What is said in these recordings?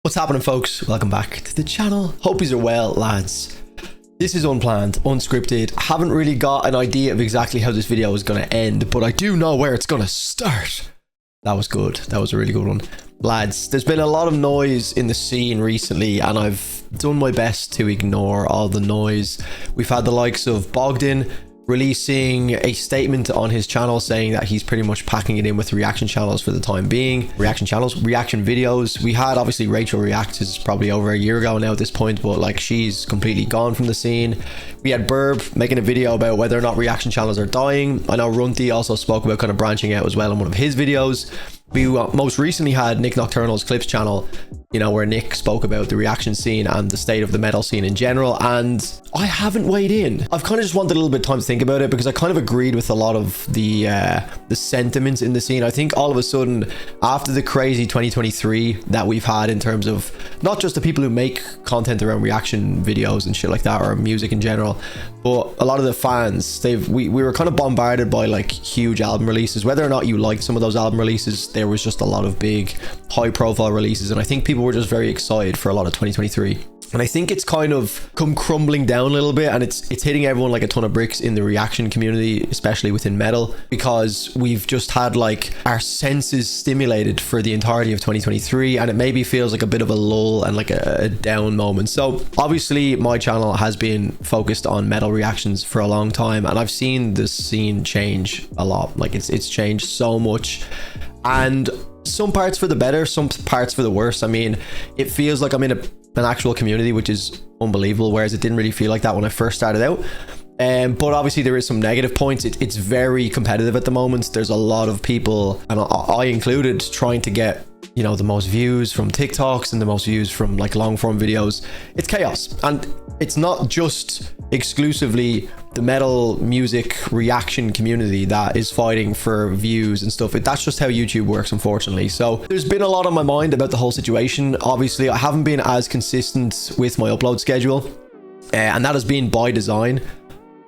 What's happening, folks? Welcome back to the channel. Hope you're well, lads. This is unplanned, unscripted. Haven't really got an idea of exactly how this video is going to end, but I do know where it's going to start. That was good. That was a really good one. Lads, there's been a lot of noise in the scene recently, and I've done my best to ignore all the noise. We've had the likes of Bogdan releasing a statement on his channel saying that he's pretty much packing it in with reaction channels for the time being. Reaction channels, reaction videos. We had obviously Rachel Reacts, is probably over a year ago now at this point, but like she's completely gone from the scene. We had Burb making a video about whether or not reaction channels are dying. I know Runty also spoke about kind of branching out as well in one of his videos. We most recently had Nick Nocturnal's Clips channel, you know, where Nick spoke about the reaction scene and the state of the metal scene in general, and I haven't weighed in. I've kind of just wanted a little bit of time to think about it because I kind of agreed with a lot of the sentiments in the scene. I think all of a sudden, after the crazy 2023 that we've had in terms of not just the people who make content around reaction videos and shit like that, or music in general, but a lot of the fans, we were kind of bombarded by like huge album releases. Whether or not you liked some of those album releases, there was just a lot of big high profile releases, and I think people were just very excited for a lot of 2023. And I think it's kind of come crumbling down a little bit, and it's hitting everyone like a ton of bricks in the reaction community, especially within metal, because we've just had like our senses stimulated for the entirety of 2023, and it maybe feels like a bit of a lull and like a down moment. So obviously my channel has been focused on metal reactions for a long time, and I've seen this scene change a lot. Like it's changed so much, and some parts for the better, some parts for the worse. I mean, it feels like I'm in an actual community, which is unbelievable, whereas it didn't really feel like that when I first started out. But obviously there is some negative points. It's very competitive at the moment. There's a lot of people, and I included, trying to get, you know, the most views from TikToks and the most views from like long form videos. It's chaos, and it's not just exclusively the metal music reaction community that is fighting for views and stuff. That's just how YouTube works, unfortunately. So there's been a lot on my mind about the whole situation. Obviously I haven't been as consistent with my upload schedule, and that has been by design.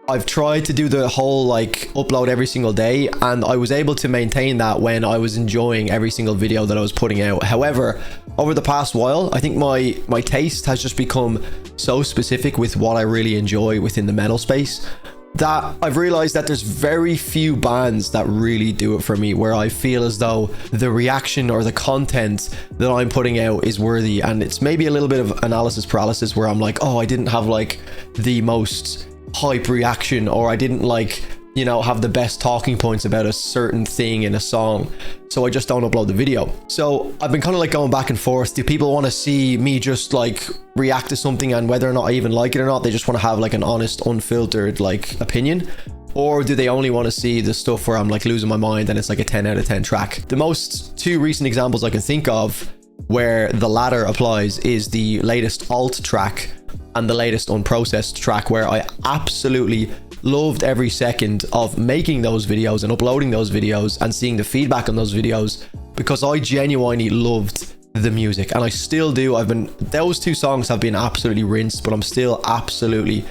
I've tried to do the whole like upload every single day, and I was able to maintain that when I was enjoying every single video that I was putting out. However, over the past while, I think my taste has just become so specific with what I really enjoy within the metal space that I've realized that there's very few bands that really do it for me, where I feel as though the reaction or the content that I'm putting out is worthy. And it's maybe a little bit of analysis paralysis, where I'm like, oh, I didn't have like the most hype reaction, or I didn't like, you know, have the best talking points about a certain thing in a song, so I just don't upload the video. So I've been kind of like going back and forth. Do people want to see me just like react to something, and whether or not I even like it or not, they just want to have like an honest, unfiltered like opinion? Or do they only want to see the stuff where I'm like losing my mind and it's like a 10 out of 10 track? The most two recent examples I can think of where the latter applies is the latest alt track and the latest unprocessed track, where I absolutely loved every second of making those videos and uploading those videos and seeing the feedback on those videos, because I genuinely loved the music, and I still do. Those two songs have been absolutely rinsed, but I'm still absolutely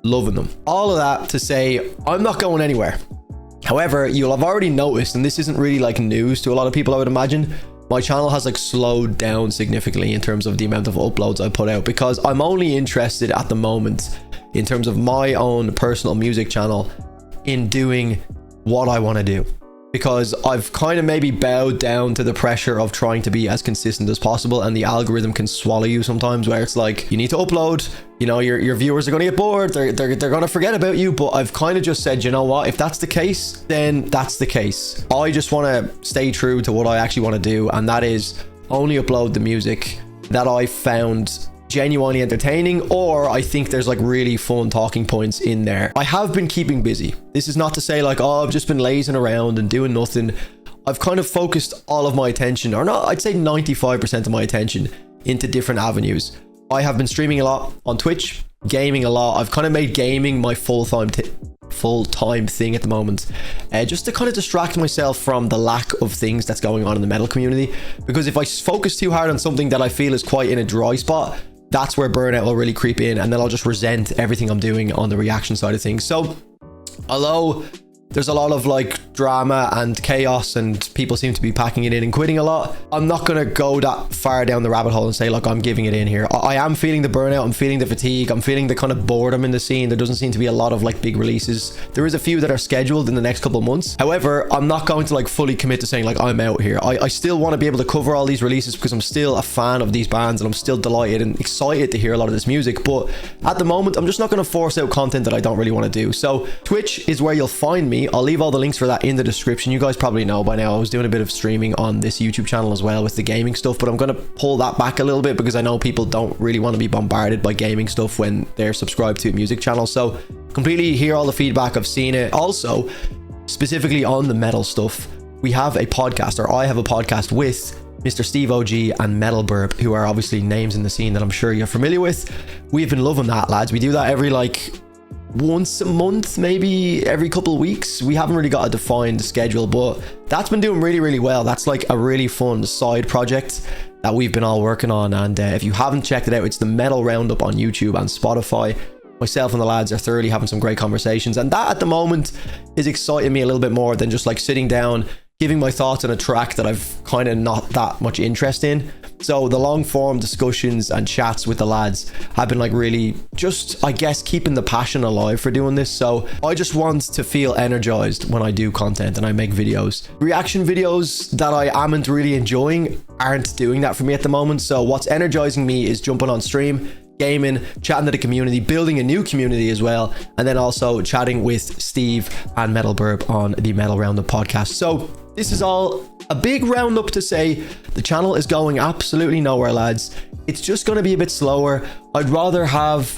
loving them. All of that to say, I'm not going anywhere. However, you'll have already noticed, and this isn't really like news to a lot of people, I would imagine, my channel has like slowed down significantly in terms of the amount of uploads I put out, because I'm only interested at the moment, in terms of my own personal music channel, in doing what I want to do. Because I've kind of maybe bowed down to the pressure of trying to be as consistent as possible, and the algorithm can swallow you sometimes, where it's like, you need to upload, you know, your viewers are going to get bored, they're going to forget about you. But I've kind of just said, you know what, if that's the case, then that's the case. I just want to stay true to what I actually want to do, and that is only upload the music that I found genuinely entertaining, or I think there's like really fun talking points in there. I have been keeping busy. This is not to say like, oh, I've just been lazing around and doing nothing. I've kind of focused all of my attention, or not, I'd say 95% of my attention, into different avenues. I have been streaming a lot on Twitch, gaming a lot. I've kind of made gaming my full-time thing at the moment, just to kind of distract myself from the lack of things that's going on in the metal community. Because if I focus too hard on something that I feel is quite in a dry spot, that's where burnout will really creep in, and then I'll just resent everything I'm doing on the reaction side of things. So although there's a lot of like drama and chaos and people seem to be packing it in and quitting a lot. I'm not going to go that far down the rabbit hole and say like I'm giving it in here. I am feeling the burnout, I'm feeling the fatigue, I'm feeling the kind of boredom in the scene. There doesn't seem to be a lot of like big releases. There is a few that are scheduled in the next couple of months. However, I'm not going to like fully commit to saying like I'm out here. I still want to be able to cover all these releases because I'm still a fan of these bands and I'm still delighted and excited to hear a lot of this music. But at the moment, I'm just not going to force out content that I don't really want to do. So Twitch is where you'll find me. I'll leave all the links for that in the description. You guys probably know by now I was doing a bit of streaming on this YouTube channel as well with the gaming stuff, but I'm going to pull that back a little bit because I know people don't really want to be bombarded by gaming stuff when they're subscribed to a music channel. So completely hear all the feedback. I've seen it. Also, specifically on the metal stuff, we have a podcast, or I have a podcast with Mr. Steve OG and Metal Burb, who are obviously names in the scene that I'm sure you're familiar with. We've been loving that, lads. We do that every like once a month, maybe every couple of weeks. We haven't really got a defined schedule, but that's been doing really, really well. That's like a really fun side project that we've been all working on. And if you haven't checked it out, it's the Metal Roundup on YouTube and Spotify. Myself and the lads are thoroughly having some great conversations, and that at the moment is exciting me a little bit more than just like sitting down giving my thoughts on a track that I've kind of not that much interest in. So the long form discussions and chats with the lads have been like really just, I guess, keeping the passion alive for doing this. So I just want to feel energized when I do content and I make videos. Reaction videos that I amn't really enjoying aren't doing that for me at the moment. So what's energizing me is jumping on stream, gaming, chatting to the community, building a new community as well, and then also chatting with Steve and Metal Burb on the Metal Roundup podcast. So this is all a big roundup to say the channel is going absolutely nowhere, lads. It's just going to be a bit slower. I'd rather have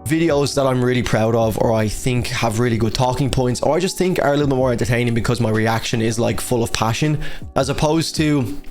videos that I'm really proud of, or I think have really good talking points, or I just think are a little bit more entertaining because my reaction is like full of passion, as opposed to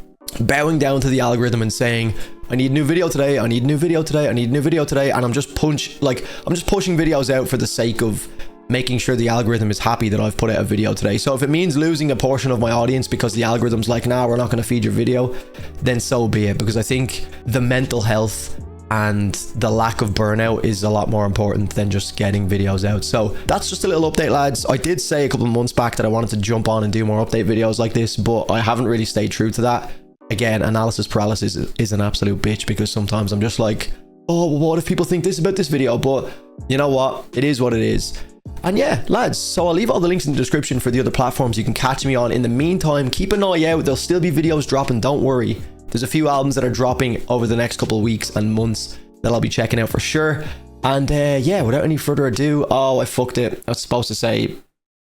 bowing down to the algorithm and saying I need a new video today, I need a new video today, I need a new video today, and I'm just pushing videos out for the sake of making sure the algorithm is happy that I've put out a video today. So if it means losing a portion of my audience because the algorithm's like, nah, we're not going to feed your video, then so be it, because I think the mental health and the lack of burnout is a lot more important than just getting videos out. So that's just a little update, lads. I did say a couple of months back that I wanted to jump on and do more update videos like this, but I haven't really stayed true to that. Again, analysis paralysis is an absolute bitch, because sometimes I'm just like, oh, well, what if people think this about this video? But you know what? It is what it is. And yeah, lads, so I'll leave all the links in the description for the other platforms you can catch me on. In the meantime, keep an eye out. There'll still be videos dropping, don't worry. There's a few albums that are dropping over the next couple of weeks and months that I'll be checking out for sure. And yeah, without any further ado, oh, I fucked it. I was supposed to say,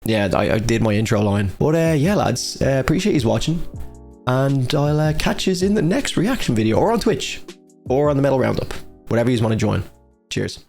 yeah, I did my intro line. But yeah, lads, appreciate you watching. And I'll catch you in the next reaction video, or on Twitch, or on the Metal Roundup, whatever you want to join. Cheers.